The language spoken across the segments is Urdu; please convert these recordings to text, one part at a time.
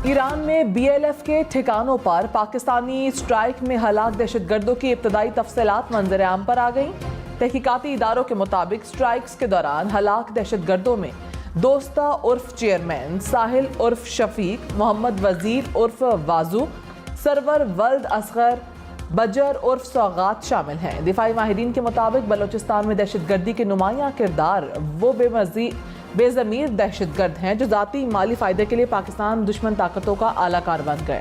ایران میں BLF کے ٹھکانوں پر پاکستانی اسٹرائک میں ہلاک دہشت گردوں کی ابتدائی تفصیلات منظر عام پر آ گئیں۔ تحقیقاتی اداروں کے مطابق اسٹرائکس کے دوران ہلاک دہشت گردوں میں دوستہ عرف چیئرمین، ساحل عرف شفیق، محمد وزیر عرف وازو، سرور ولد اصغر، بجر عرف سوغات شامل ہیں۔ دفاعی ماہرین کے مطابق بلوچستان میں دہشت گردی کے نمایاں کردار وہ بے ضمیر دہشت گرد ہیں جو ذاتی مالی فائدے کے لیے پاکستان دشمن طاقتوں کا اعلی کار بن گئے۔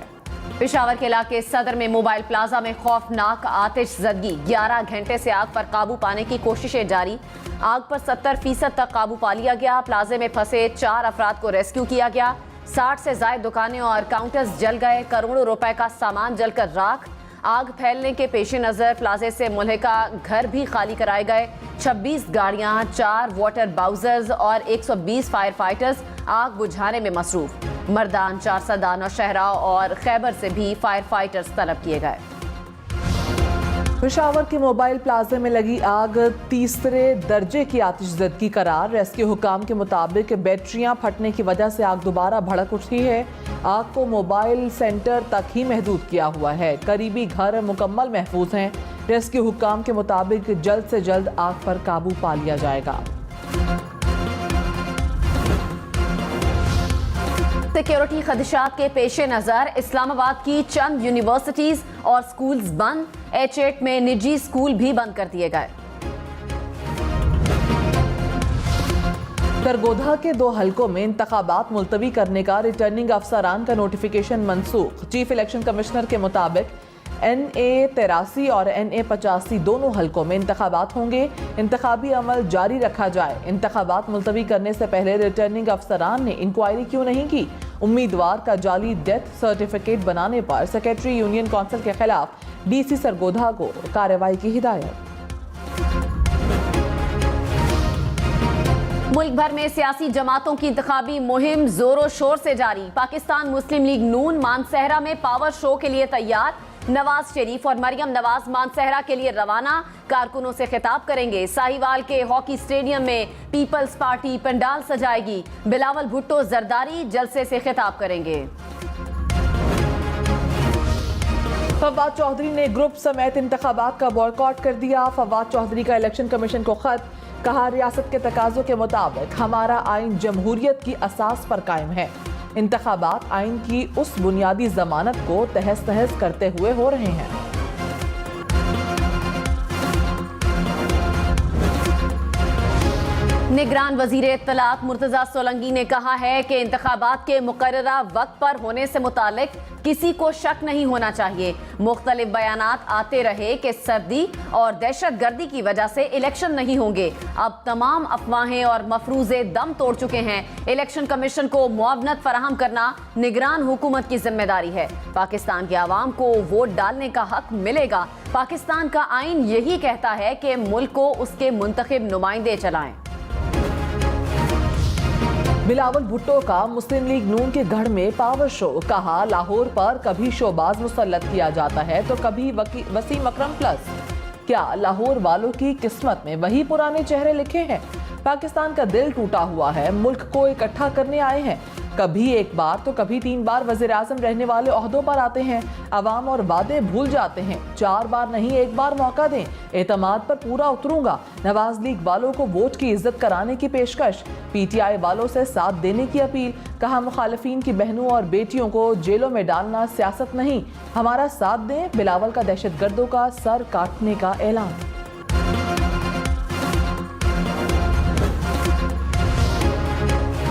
پشاور کے علاقے صدر میں موبائل پلازا میں خوفناک آتش زدگی، 11 گھنٹے سے آگ پر قابو پانے کی کوششیں جاری۔ آگ پر 70% تک قابو پا لیا گیا۔ پلازے میں پھنسے 4 افراد کو ریسکیو کیا گیا۔ 60 سے زائد دکانیں اور کاؤنٹرز جل گئے، کروڑوں روپے کا سامان جل کر راکھ۔ آگ پھیلنے کے پیش نظر پلازے سے ملحقہ گھر بھی خالی کرائے گئے۔ 26 گاڑیاں، 4 واٹر باؤزرز اور 120 فائر فائٹرز آگ بجھانے میں مصروف۔ مردان، چارسدہ، نوشہرہ اور خیبر سے بھی فائر فائٹرز طلب کیے گئے۔ پشاور کے موبائل پلازے میں لگی آگ تیسرے درجے کی آتش زدگی قرار۔ ریسکیو حکام کے مطابق بیٹریاں پھٹنے کی وجہ سے آگ دوبارہ بھڑک اٹھی ہے۔ آگ کو موبائل سینٹر تک ہی محدود کیا ہوا ہے۔ قریبی گھر مکمل محفوظ ہیں۔ ریسکیو حکام کے مطابق جلد سے جلد آگ پر قابو پا لیا جائے گا۔ سیکیورٹی خدشات کے پیش نظر اسلام آباد کی چند یونیورسٹیز اور سکولز بند۔ H8 میں نجی سکول بھی بند کر دیے گئے۔ سرگودھا کے 2 حلقوں میں انتخابات ملتوی کرنے کا ریٹرننگ افسران کا نوٹیفیکیشن منسوخ۔ چیف الیکشن کمشنر کے مطابق NA 83 اور NA 85 دونوں حلقوں میں انتخابات ہوں گے۔ انتخابی عمل جاری رکھا جائے۔ انتخابات ملتوی کرنے سے پہلے ریٹرننگ افسران نے انکوائری کیوں نہیں کی؟ امیدوار کا جعلی ڈیتھ سرٹیفکیٹ بنانے پر سیکریٹری یونین کونسل کے خلاف DC سرگودھا کو کارروائی کی ہدایت۔ ملک بھر میں سیاسی جماعتوں کی انتخابی مہم زور و شور سے جاری۔ پاکستان مسلم لیگ نون مانسہرہ میں پاور شو کے لیے تیار۔ نواز شریف اور مریم نواز مانسہرہ کے لیے روانہ، کارکنوں سے خطاب کریں گے۔ ساہیوال کے ہاکی اسٹیڈیم میں پیپلز پارٹی پنڈال سجائے گی۔ بلاول بھٹو زرداری جلسے سے خطاب کریں گے۔ فواد چودھری نے گروپ سمیت انتخابات کا بائیکاٹ کر دیا۔ فواد چودھری کا الیکشن کمیشن کو خط، کہا ریاست کے تقاضوں کے مطابق ہمارا آئین جمہوریت کی اساس پر قائم ہے۔ انتخابات آئین کی اس بنیادی ضمانت کو تہس نہس کرتے ہوئے ہو رہے ہیں۔ نگران وزیر اطلاعات مرتضیٰ سولنگی نے کہا ہے کہ انتخابات کے مقررہ وقت پر ہونے سے متعلق کسی کو شک نہیں ہونا چاہیے۔ مختلف بیانات آتے رہے کہ سردی اور دہشت گردی کی وجہ سے الیکشن نہیں ہوں گے۔ اب تمام افواہیں اور مفروضے دم توڑ چکے ہیں۔ الیکشن کمیشن کو معاونت فراہم کرنا نگران حکومت کی ذمہ داری ہے۔ پاکستان کی عوام کو ووٹ ڈالنے کا حق ملے گا۔ پاکستان کا آئین یہی کہتا ہے کہ ملک کو اس کے منتخب نمائندے چلائیں۔ بلاول بھٹو کا مسلم لیگ نون کے گڑھ میں پاور شو، کہا لاہور پر کبھی شوباز مسلط کیا جاتا ہے تو کبھی وسیم اکرم پلس۔ کیا لاہور والوں کی قسمت میں وہی پرانے چہرے لکھے ہیں؟ پاکستان کا دل ٹوٹا ہوا ہے، ملک کو اکٹھا کرنے آئے ہیں۔ کبھی ایک بار تو کبھی 3 بار وزیر اعظم رہنے والے عہدوں پر آتے ہیں، عوام اور وعدے بھول جاتے ہیں۔ 4 بار نہیں 1 بار موقع دیں، اعتماد پر پورا اتروں گا۔ نواز لیگ والوں کو ووٹ کی عزت کرانے کی پیشکش، PTI والوں سے ساتھ دینے کی اپیل، کہا مخالفین کی بہنوں اور بیٹیوں کو جیلوں میں ڈالنا سیاست نہیں، ہمارا ساتھ دیں۔ بلاول کا دہشت گردوں کا سر کاٹنے کا اعلان۔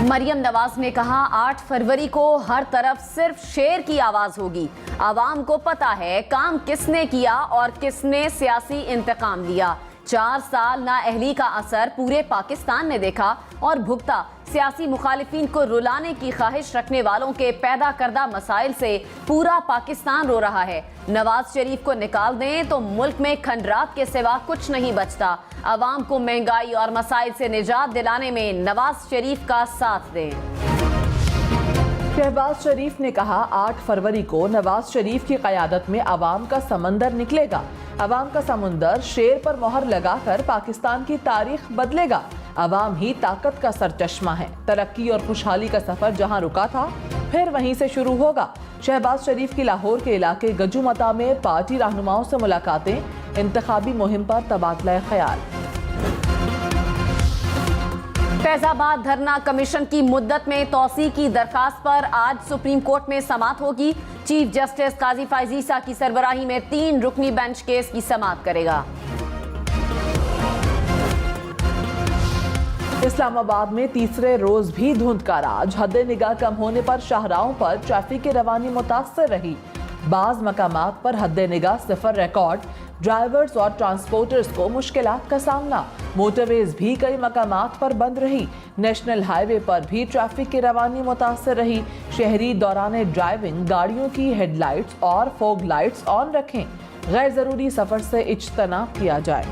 مریم نواز نے کہا 8 فروری کو ہر طرف صرف شیر کی آواز ہوگی۔ عوام کو پتا ہے کام کس نے کیا اور کس نے سیاسی انتقام لیا۔ 4 سال نااہلی کا اثر پورے پاکستان نے دیکھا اور بھگتا۔ سیاسی مخالفین کو رلانے کی خواہش رکھنے والوں کے پیدا کردہ مسائل سے پورا پاکستان رو رہا ہے۔ نواز شریف کو نکال دیں تو ملک میں کھنڈرات کے سوا کچھ نہیں بچتا۔ عوام کو مہنگائی اور مسائل سے نجات دلانے میں نواز شریف کا ساتھ دیں۔ شہباز شریف نے کہا 8 فروری کو نواز شریف کی قیادت میں عوام کا سمندر نکلے گا۔ عوام کا سمندر شیر پر مہر لگا کر پاکستان کی تاریخ بدلے گا۔ عوام ہی طاقت کا سرچشمہ ہے. ترقی اور خوشحالی کا سفر جہاں رکا تھا پھر وہیں سے شروع ہوگا. شہباز شریف کی لاہور کے علاقے گجومتا میں پارٹی رہنماؤں سے ملاقاتیں, انتخابی مہم پر تبادلہ خیال. فیض آباد دھرنا کمیشن کی مدت میں توسیع کی درخواست پر آج سپریم کورٹ میں سماعت ہوگی. چیف جسٹس قاضی فائز عیسیٰ کی سربراہی میں 3 رکنی بینچ کیس کی سماعت کرے گا. اسلام آباد میں تیسرے روز بھی دھند کا راج. حد نگاہ کم ہونے پر شاہراہوں پر ٹریفک کی روانی متاثر رہی. بعض مقامات پر حد نگاہ 0 ریکارڈ. ڈرائیورز اور ٹرانسپورٹرز کو مشکلات کا سامنا. موٹر ویز بھی کئی مقامات پر بند رہی. نیشنل ہائی وے پر بھی ٹریفک کی روانی متاثر رہی. شہری دوران ڈرائیونگ گاڑیوں کی ہیڈ لائٹس اور فوگ لائٹس آن رکھیں. غیر ضروری سفر سے اجتناب کیا جائے.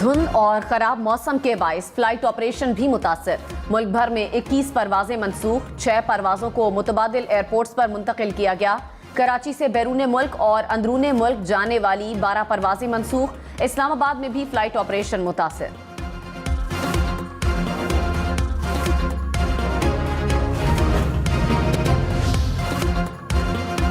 دھند اور خراب موسم کے باعث فلائٹ آپریشن بھی متاثر. ملک بھر میں 21 پروازیں منسوخ. 6 پروازوں کو متبادل ایئرپورٹس پر منتقل کیا گیا. کراچی سے بیرون ملک اور اندرون ملک جانے والی 12 پروازیں منسوخ. اسلام آباد میں بھی فلائٹ آپریشن متاثر.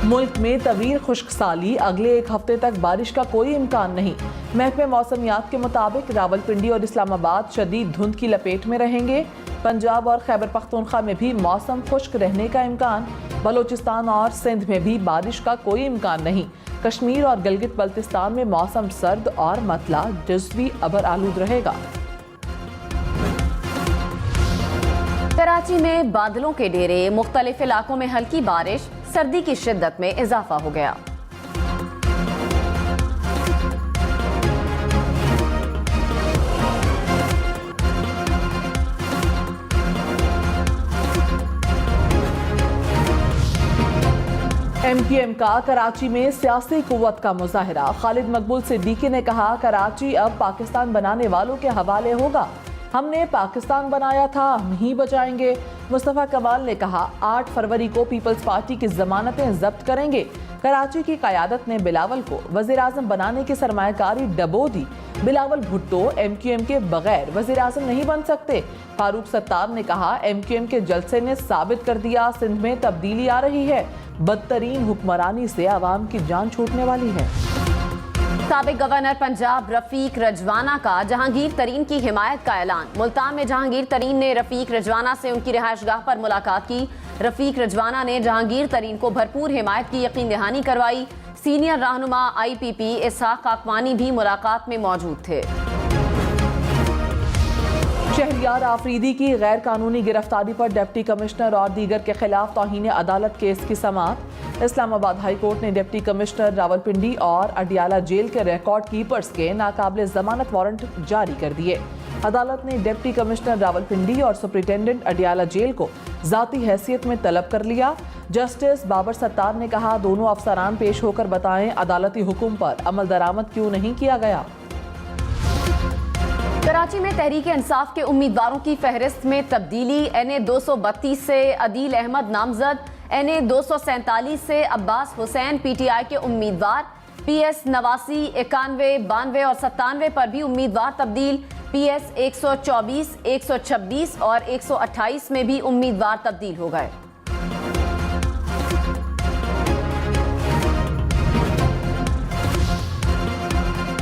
ملک میں طویل خشک سالی. اگلے 1 ہفتے تک بارش کا کوئی امکان نہیں. محکمہ موسمیات کے مطابق راولپنڈی اور اسلام آباد شدید دھند کی لپیٹ میں رہیں گے. پنجاب اور خیبر پختونخوا میں بھی موسم خشک رہنے کا امکان. بلوچستان اور سندھ میں بھی بارش کا کوئی امکان نہیں. کشمیر اور گلگت بلتستان میں موسم سرد اور مطلع جزوی ابر آلود رہے گا. کراچی میں بادلوں کے ڈھیرے. مختلف علاقوں میں ہلکی بارش. سردی کی شدت میں اضافہ ہو گیا. ایم کیو ایم کا کراچی میں سیاسی قوت کا مظاہرہ. خالد مقبول صدیقی نے کہا کراچی اب پاکستان بنانے والوں کے حوالے ہوگا. ہم نے پاکستان بنایا تھا, ہم ہی بچائیں گے. مصطفیٰ کمال نے کہا 8 فروری کو پیپلز پارٹی کی ضمانتیں ضبط کریں گے. کراچی کی قیادت نے بلاول کو وزیر اعظم بنانے کی سرمایہ کاری ڈبو دی. Bilawal Bhutto M Q M کے بغیر وزیر اعظم نہیں بن سکتے. فاروق ستار نے کہا ایم کیو ایم کے جلسے نے ثابت کر دیا سندھ میں تبدیلی آ رہی ہے. بدترین حکمرانی سے عوام کی جان چھوٹنے والی ہے. سابق گورنر پنجاب رفیق رجوانہ کا جہانگیر ترین کی حمایت کا اعلان. ملتان میں جہانگیر ترین نے رفیق رجوانہ سے ان کی رہائش گاہ پر ملاقات کی. رفیق رجوانہ نے جہانگیر ترین کو بھرپور حمایت کی یقین دہانی کروائی. سینئر رہنما آئی پی پی اسحاق کاکوانی بھی ملاقات میں موجود تھے. شہریار آفریدی کی غیر قانونی گرفتاری پر ڈپٹی کمشنر اور دیگر کے خلاف توہین عدالت کیس کی سماعت. اسلام آباد ہائی کورٹ نے ڈپٹی کمشنر راولپنڈی اور اڈیالہ جیل کے ریکارڈ کیپرز کے ناقابل ضمانت وارنٹ جاری کر دیے. عدالت نے ڈپٹی کمشنر راولپنڈی اور سپرنٹینڈنٹ اڈیالہ جیل کو ذاتی حیثیت میں طلب کر لیا. جسٹس بابر ستار نے کہا دونوں افسران پیش ہو کر بتائیں عدالتی حکم پر عمل درآمد کیوں نہیں کیا گیا. کراچی میں تحریک انصاف کے امیدواروں کی فہرست میں تبدیلی. NA 232 سے عدیل احمد نامزد. NA 247 سے عباس حسین پی ٹی آئی کے امیدوار. PS 89, 91, 92 اور 97 پر بھی امیدوار تبدیل. PS 124, 126 اور 128 میں بھی امیدوار تبدیل ہو گئے.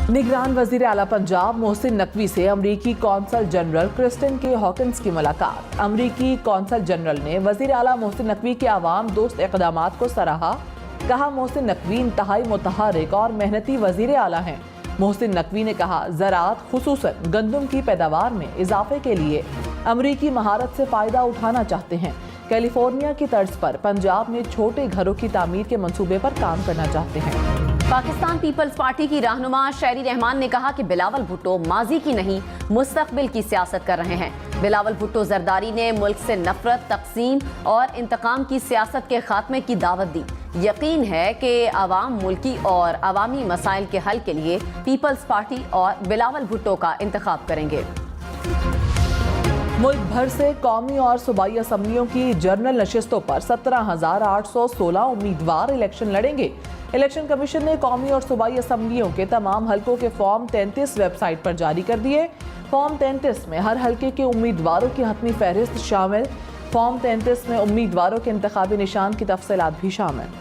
نگران وزیر اعلیٰ پنجاب محسن نقوی سے امریکی قونصل جنرل کرسٹن کے ہاکنز کی ملاقات. امریکی قونصل جنرل نے وزیر اعلیٰ محسن نقوی کے عوام دوست اقدامات کو سراہا. کہا محسن نقوی انتہائی متحرک اور محنتی وزیر اعلیٰ ہیں. محسن نقوی نے کہا زراعت خصوصاً گندم کی پیداوار میں اضافے کے لیے امریکی مہارت سے فائدہ اٹھانا چاہتے ہیں. کیلیفورنیا کی طرز پر پنجاب میں چھوٹے گھروں کی تعمیر کے منصوبے پر کام کرنا چاہتے ہیں. پاکستان پیپلز پارٹی کی رہنما شیری رحمان نے کہا کہ بلاول بھٹو ماضی کی نہیں مستقبل کی سیاست کر رہے ہیں. بلاول بھٹو زرداری نے ملک سے نفرت، تقسیم اور انتقام کی سیاست کے خاتمے کی دعوت دی. یقین ہے کہ عوام ملکی اور عوامی مسائل کے حل کے لیے پیپلز پارٹی اور بلاول بھٹو کا انتخاب کریں گے. ملک بھر سے قومی اور صوبائی اسمبلیوں کی جنرل نشستوں پر 17,816 امیدوار الیکشن لڑیں گے. الیکشن کمیشن نے قومی اور صوبائی اسمبلیوں کے تمام حلقوں کے فارم 33 ویب سائٹ پر جاری کر دیے۔ فارم 33 میں ہر حلقے کے امیدواروں کی حتمی فہرست شامل۔ فارم 33 میں امیدواروں کے انتخابی نشان کی تفصیلات بھی شامل۔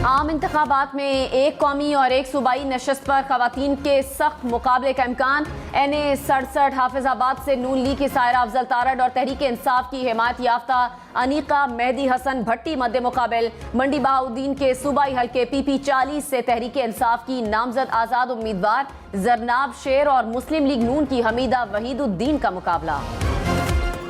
عام انتخابات میں ایک قومی اور ایک صوبائی نشست پر خواتین کے سخت مقابلے کا امکان۔ NA-67 حافظ آباد سے نون لیگ کی سائرہ افضل تارڑ اور تحریک انصاف کی حمایت یافتہ انیقہ مہدی حسن بھٹی مد مقابل۔ منڈی بہاؤالدین کے صوبائی حلقے PP 40 سے تحریک انصاف کی نامزد آزاد امیدوار زرناب شیر اور مسلم لیگ نون کی حمیدہ وحید الدین کا مقابلہ۔